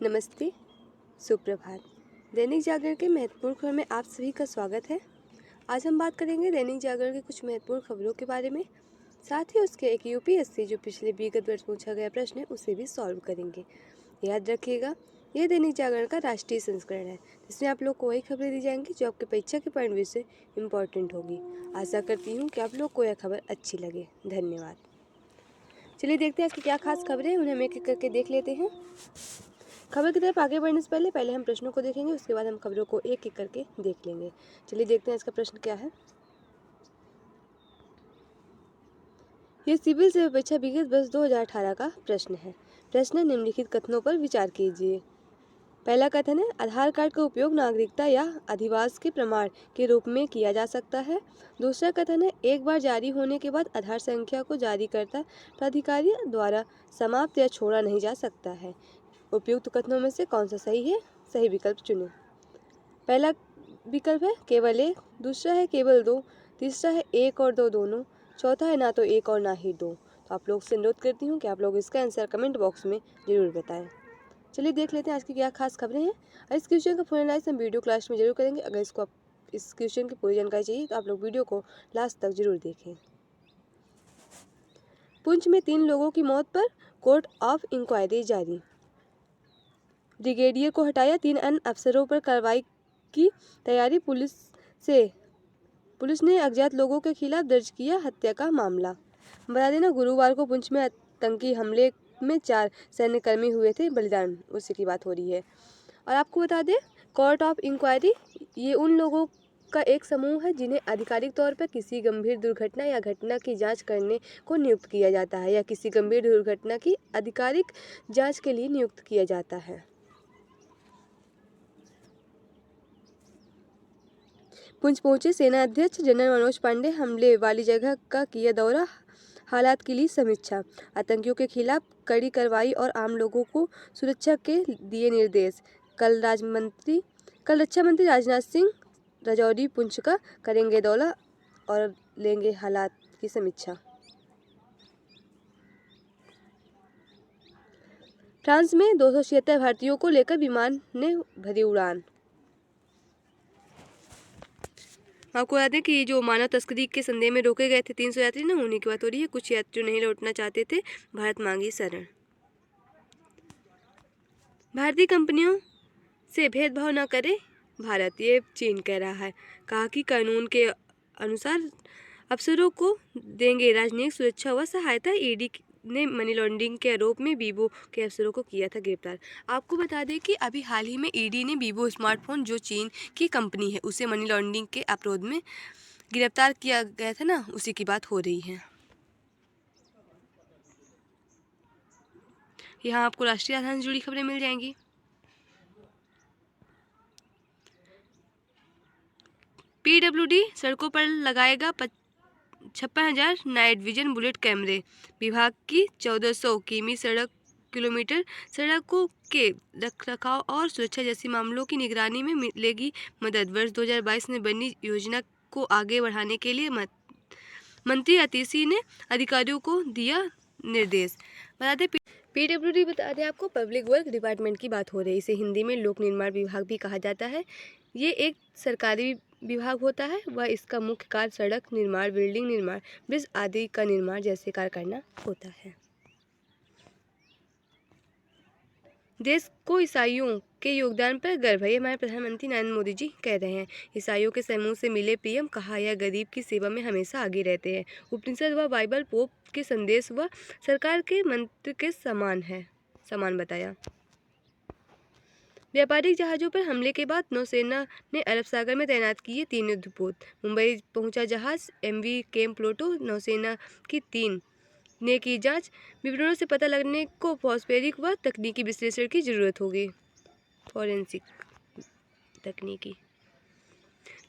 नमस्ते, सुप्रभात। दैनिक जागरण के महत्वपूर्ण खबर में आप सभी का स्वागत है। आज हम बात करेंगे दैनिक जागरण की कुछ महत्वपूर्ण खबरों के बारे में, साथ ही उसके एक यूपीएससी जो पिछले विगत वर्ष पूछा गया प्रश्न है उसे भी सॉल्व करेंगे। याद रखिएगा, यह दैनिक जागरण का राष्ट्रीय संस्करण है, जिसमें आप लोग को वही खबरें दी जाएंगी जो आपके परीक्षा के पॉइंट व्यू से इम्पोर्टेंट होगी। आशा करती हूँ कि आप लोग को यह खबर अच्छी लगे। धन्यवाद। चलिए देखते हैं आज की क्या खास खबरें हैं, उन्हें हम एक एक करके देख लेते हैं। खबर की तरफ आगे बढ़ने से पहले हम प्रश्नों को देखेंगे, उसके बाद हम खबरों को एक एक करके देख लेंगे। चलिए देखते हैं इसका प्रश्न क्या है। ये सिविल सेवा परीक्षा विगत वर्ष 2018 का प्रश्न है। प्रश्न निम्नलिखित कथनों पर विचार कीजिए। पहला कथन है, आधार कार्ड का उपयोग नागरिकता या अधिवास के प्रमाण के रूप में किया जा सकता है। दूसरा कथन है, एक बार जारी होने के बाद आधार संख्या को जारीकर्ता प्राधिकारी द्वारा समाप्त या छोड़ा नहीं जा सकता है। उपयुक्त कथनों में से कौन सा सही है? सही विकल्प चुनें। पहला विकल्प है केवल एक, दूसरा है केवल दो, तीसरा है एक और दो दोनों, चौथा है ना तो एक और ना ही दो। तो आप लोग से अनुरोध करती हूँ कि आप लोग इसका आंसर कमेंट बॉक्स में जरूर बताएं। चलिए देख लेते हैं आज की क्या खास खबरें हैं। इस क्वेश्चन का फुल एनालाइज हम वीडियो क्लास में जरूर करेंगे। अगर इस क्वेश्चन की पूरी जानकारी चाहिए तो आप लोग वीडियो को लास्ट तक जरूर देखें। पुंछ में 3 लोगों की मौत पर कोर्ट ऑफ इंक्वायरी जारी। ब्रिगेडियर को हटाया, 3 अन्य अफसरों पर कार्रवाई की तैयारी। पुलिस ने अज्ञात लोगों के खिलाफ दर्ज किया हत्या का मामला। बता देना, गुरुवार को पुंछ में आतंकी हमले में 4 सैन्यकर्मी हुए थे बलिदान, उसी की बात हो रही है। और आपको बता दें, कोर्ट ऑफ इंक्वायरी ये उन लोगों का एक समूह है जिन्हें आधिकारिक तौर पर किसी गंभीर दुर्घटना या घटना की जांच करने को नियुक्त किया जाता है, या किसी गंभीर दुर्घटना की आधिकारिक जांच के लिए नियुक्त किया जाता है। पुंछ पहुंचे सेना अध्यक्ष जनरल मनोज पांडे, हमले वाली जगह का किया दौरा, हालात की ली समीक्षा। आतंकियों के खिलाफ कड़ी कार्रवाई और आम लोगों को सुरक्षा के दिए निर्देश। कल रक्षा मंत्री राजनाथ सिंह राजौरी पुंछ का करेंगे दौरा और लेंगे हालात की समीक्षा। फ्रांस में 276 भारतीयों को लेकर विमान ने भरी उड़ान। आपको याद है कि जो मानव तस्करी के संदेह में रोके गए थे 300 यात्री ना, उन्हीं की बात हो रही है। कुछ यात्री नहीं लौटना चाहते थे, भारत मांगी शरण। भारतीय कंपनियों से भेदभाव न करे भारत, ये चीन कह रहा है। कहा कि कानून के अनुसार अफसरों को देंगे राजनयिक सुरक्षा व सहायता। ईडी ने मनी लॉन्ड्रिंग के आरोप में वीवो के अफसरों को किया था गिरफ्तार। आपको बता दें कि अभी हाल ही में ईडी ने वीवो स्मार्टफोन, जो चीन की कंपनी है, उसे मनी लॉन्ड्रिंग के अपराध में गिरफ्तार किया गया था ना, उसी की बात हो रही है। यहाँ आपको राष्ट्रीय राजधानी से जुड़ी खबरें मिल जाएंगी। पीडब्ल्यूडी सड़कों पर लगाएगा 56,000 नाइट विजन बुलेट कैमरे। विभाग की 1400 किमी किलोमीटर सड़कों के रखरखाव और सुरक्षा जैसी मामलों की निगरानी में मिलेगी मदद। वर्ष 2022 में बनी योजना को आगे बढ़ाने के लिए मंत्री आतिशी ने अधिकारियों को दिया निर्देश। बता दें, पीडब्ल्यूडी बता दें आपको पब्लिक वर्क डिपार्टमेंट की बात हो रही है। इसे हिंदी में लोक निर्माण विभाग भी कहा जाता है। ये एक सरकारी विभाग होता है। वह इसका मुख्य कार्य सड़क निर्माण, बिल्डिंग निर्माण, ब्रिज आदि का निर्माण जैसे कार्य करना होता है। देश को ईसाइयों के योगदान पर गर्व है, ये हमारे प्रधानमंत्री नरेंद्र मोदी जी कह रहे हैं। ईसाइयों के समूह से मिले पीएम, कहा यह गरीब की सेवा में हमेशा आगे रहते हैं। उपनिषद व बाइबल पोप के संदेश व सरकार के मंत्र के समान बताया। व्यापारिक जहाज़ों पर हमले के बाद नौसेना ने अरब सागर में तैनात किए 3 युद्धपोत। मुंबई पहुंचा जहाज एमवी केम प्लूटो, नौसेना की 3 ने की जांच। विवरणों से पता लगने को फॉस्फेरिक व तकनीकी विश्लेषण की जरूरत होगी। फॉरेंसिक तकनीकी।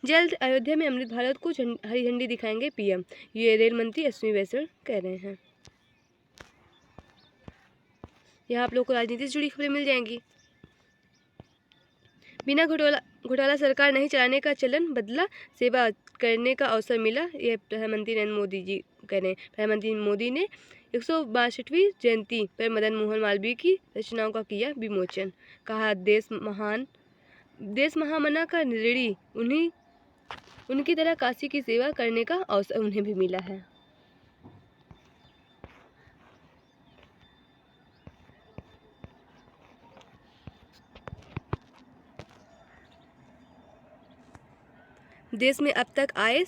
जल्द अयोध्या में अमृत भारत को हरी झंडी दिखाएंगे पीएम, ये रेल मंत्री अश्विनी वैष्णव कह रहे हैं। यहाँ आप लोग को राजनीति से जुड़ी खबरें मिल जाएंगी। बिना घोटाला सरकार नहीं चलाने का चलन बदला, सेवा करने का अवसर मिला, यह प्रधानमंत्री नरेंद्र मोदी जी कह रहे हैं। प्रधानमंत्री मोदी ने 162वीं जयंती पर मदन मोहन मालवीय की रचनाओं का किया विमोचन। कहा देश महामना का ऋणी उनकी तरह काशी की सेवा करने का अवसर उन्हें भी मिला है। देश में अब तक आए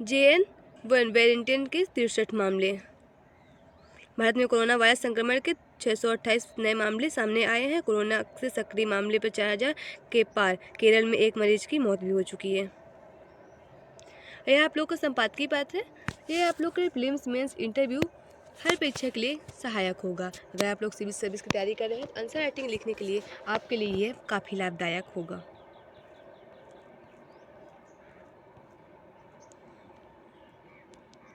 JN-1 वेरिएंट के 63 मामले। भारत में कोरोना वायरस संक्रमण के 628 नए मामले सामने आए हैं। कोरोना से सक्रिय मामले पर 4000 के पार। केरल में एक मरीज की मौत भी हो चुकी है। यह आप लोग का संपादकीय पात्र है। यह आप लोग के प्रीलिम्स मेंस इंटरव्यू हर परीक्षा के लिए सहायक होगा। अगर आप लोग सिविल सर्विस की तैयारी कर रहे हैं तो आंसर राइटिंग लिखने के लिए आपके लिए यह काफ़ी लाभदायक होगा।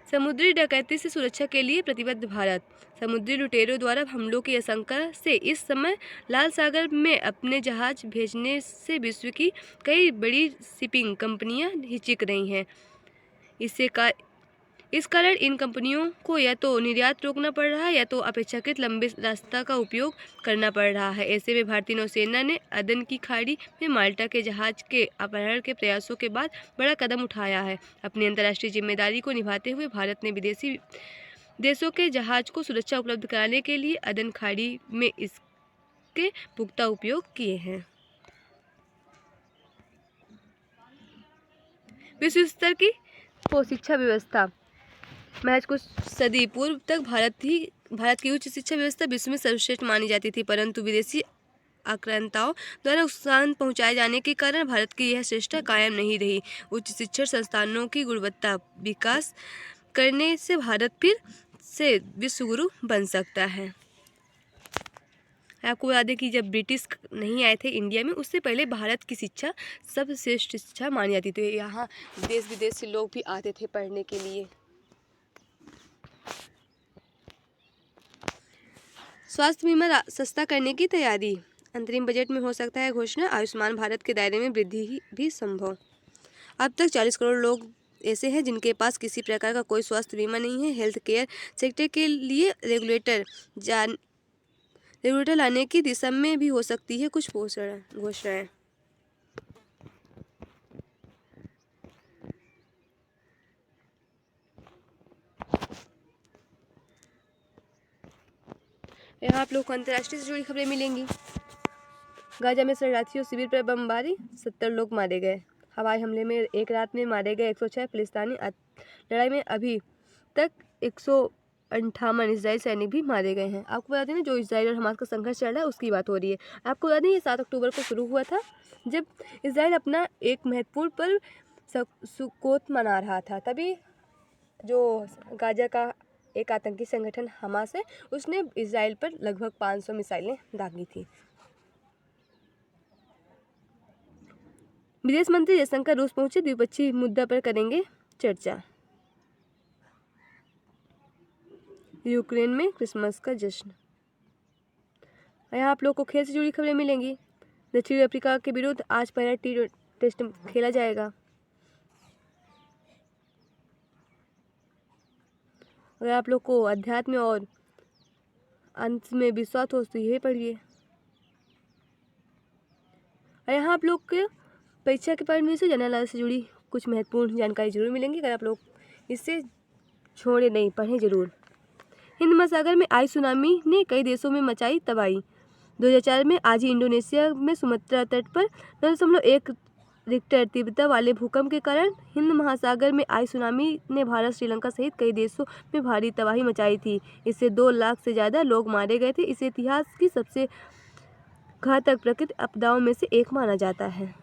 समुद्री डकैती से सुरक्षा के लिए प्रतिबद्ध भारत। समुद्री लुटेरों द्वारा हमलों की आशंका से इस समय लाल सागर में अपने जहाज भेजने से विश्व की कई बड़ी शिपिंग कंपनियां हिचक रही हैं। इस कारण इन कंपनियों को या तो निर्यात रोकना पड़ रहा है या तो अपेक्षाकृत लंबे रास्ता का उपयोग करना पड़ रहा है। ऐसे में भारतीय नौसेना ने अदन की खाड़ी में माल्टा के जहाज के अपहरण के प्रयासों के बाद बड़ा कदम उठाया है। अपनी अंतर्राष्ट्रीय जिम्मेदारी को निभाते हुए भारत ने विदेशी देशों के जहाज को सुरक्षा उपलब्ध कराने के लिए अदन खाड़ी में इसके पुख्ता उपयोग किए हैं। विश्व स्तर की शिक्षा व्यवस्था। महज कुछ सदी पूर्व तक भारत की उच्च शिक्षा व्यवस्था विश्व में सर्वश्रेष्ठ मानी जाती थी, परंतु विदेशी आक्रांताओं द्वारा नुकसान पहुंचाए जाने के कारण भारत की यह श्रेष्ठता कायम नहीं रही। उच्च शिक्षण संस्थानों की गुणवत्ता विकास करने से भारत फिर से विश्व गुरु बन सकता है। आपको बता दें कि जब ब्रिटिश नहीं आए थे इंडिया में, उससे पहले भारत की शिक्षा सबश्रेष्ठ शिक्षा मानी जाती थी। यहाँ देश विदेश से लोग भी आते थे पढ़ने के लिए। स्वास्थ्य बीमा सस्ता करने की तैयारी। अंतरिम बजट में हो सकता है घोषणा। आयुष्मान भारत के दायरे में वृद्धि भी संभव। अब तक 40 करोड़ लोग ऐसे हैं जिनके पास किसी प्रकार का कोई स्वास्थ्य बीमा नहीं है। हेल्थ केयर सेक्टर के लिए रेगुलेटर लाने की दिशा में भी हो सकती है कुछ घोषणाएं। यहाँ आप लोग को अंतर्राष्ट्रीय से जुड़ी खबरें मिलेंगी। गाजा में शरणार्थियों शिविर पर बमबारी, 70 लोग मारे गए। हवाई हमले में एक रात में मारे गए 106 फिलिस्तीनी। लड़ाई में अभी तक 158 इजराइल सैनिक भी मारे गए हैं। आपको बता दें ना, जो इजराइल और हमास का संघर्ष चल रहा है उसकी बात हो रही है। आपको बता दें ये 7 अक्टूबर को शुरू हुआ था, जब इजराइल अपना एक महत्वपूर्ण पर्व सुक्कोत मना रहा था। तभी जो गाजा का एक आतंकी संगठन हमास है, उसने इजराइल पर लगभग 500 मिसाइलें दागी थी। विदेश मंत्री जयशंकर रूस पहुंचे, द्विपक्षीय मुद्दा पर करेंगे चर्चा। यूक्रेन में क्रिसमस का जश्न। यहाँ आप लोग को खेल से जुड़ी खबरें मिलेंगी। दक्षिण अफ्रीका के विरुद्ध आज पहला टेस्ट खेला जाएगा। अगर आप लोग को अध्यात्म और अंत में विश्वास हो तो यही पढ़िए। और यहाँ आप लोग के परीक्षा के पॉइंट से जनरल से जुड़ी कुछ महत्वपूर्ण जानकारी जरूर मिलेंगी। अगर आप लोग इससे छोड़े नहीं, पढ़ें जरूर। हिंद महासागर में आई सुनामी ने कई देशों में मचाई तबाही। 2004 में आज ही इंडोनेशिया में सुमात्रा तट पर 9.1 रिक्टर तीव्रता वाले भूकंप के कारण हिंद महासागर में आई सुनामी ने भारत, श्रीलंका सहित कई देशों में भारी तबाही मचाई थी। इससे 2 लाख से ज़्यादा लोग मारे गए थे। इसे इतिहास की सबसे घातक प्राकृतिक आपदाओं में से एक माना जाता है।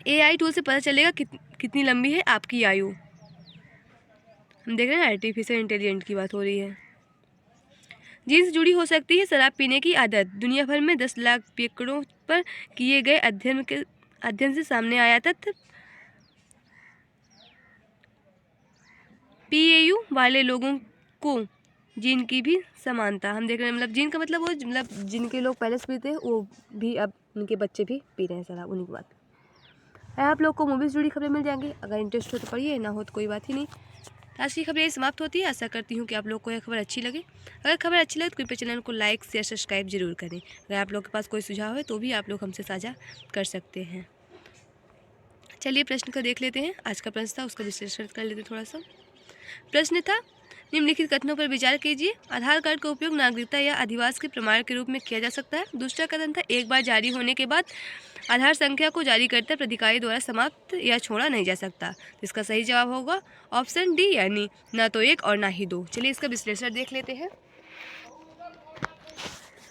AI टूल से पता चलेगा कितनी लंबी है आपकी आयु। हम देख रहे हैं आर्टिफिशियल इंटेलिजेंट की बात हो रही है। जीन्स जुड़ी हो सकती है शराब पीने की आदत। दुनिया भर में 10 लाख पियकरों पर किए गए अध्ययन से सामने आया तथ्य। PAU वाले लोगों को जीन की भी समानता। हम देख रहे हैं, मतलब जीन का मतलब वो जिनके लोग पहले से पीते हैं वो भी अब उनके बच्चे भी पी रहे हैं शराब। उन्हीं की बात। आप लोग को मूवीज़ जुड़ी खबरें मिल जाएंगी। अगर इंटरेस्ट हो तो पढ़िए, ना हो तो कोई बात ही नहीं। आज की खबरें यही समाप्त होती है। आशा करती हूँ कि आप लोग को यह खबर अच्छी लगे। अगर खबर अच्छी लगे तो कृपया चैनल को लाइक शेयर सब्सक्राइब जरूर करें। अगर आप लोग के पास कोई सुझाव है तो भी आप लोग हमसे साझा कर सकते हैं। चलिए प्रश्न को देख लेते हैं। आज का प्रश्न था, उसका विश्लेषण कर लेते थोड़ा सा। प्रश्न था, निम्नलिखित कथनों पर विचार कीजिए। आधार कार्ड का उपयोग नागरिकता या अधिवास के प्रमाण के रूप में किया जा सकता है। दूसरा कथन था, एक बार जारी होने के बाद आधार संख्या को जारीकर्ता प्राधिकारी द्वारा समाप्त या छोड़ा नहीं जा सकता। तो इसका सही जवाब होगा ऑप्शन डी, यानी ना तो एक और ना ही दो। चलिए इसका विश्लेषण देख लेते हैं।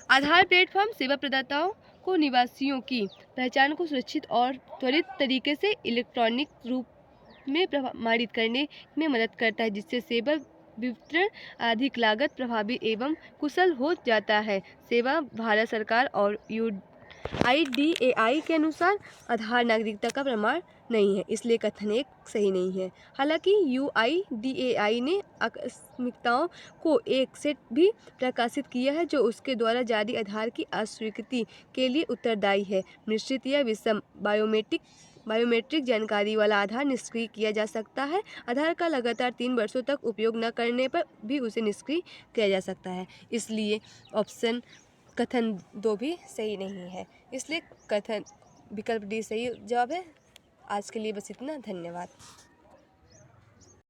आधार प्लेटफॉर्म सेवा प्रदाताओं को निवासियों की पहचान को सुरक्षित और त्वरित तरीके से इलेक्ट्रॉनिक रूप में प्रमाणित करने में मदद करता है, जिससे सेवा वितरण अधिक लागत प्रभावी एवं कुशल हो जाता है। सेवा भारत सरकार और UIDAI के अनुसार आधार नागरिकता का प्रमाण नहीं है, इसलिए कथन एक सही नहीं है। हालांकि UIDAI ने आकस्मिकताओं को एक सेट भी प्रकाशित किया है जो उसके द्वारा जारी आधार की अस्वीकृति के लिए उत्तरदायी है। निश्चित या विषम बायोमेट्रिक जानकारी वाला आधार निष्क्रिय किया जा सकता है। आधार का लगातार 3 वर्षों तक उपयोग न करने पर भी उसे निष्क्रिय किया जा सकता है। इसलिए ऑप्शन कथन 2 भी सही नहीं है, इसलिए कथन विकल्प डी सही जवाब है। आज के लिए बस इतना। धन्यवाद।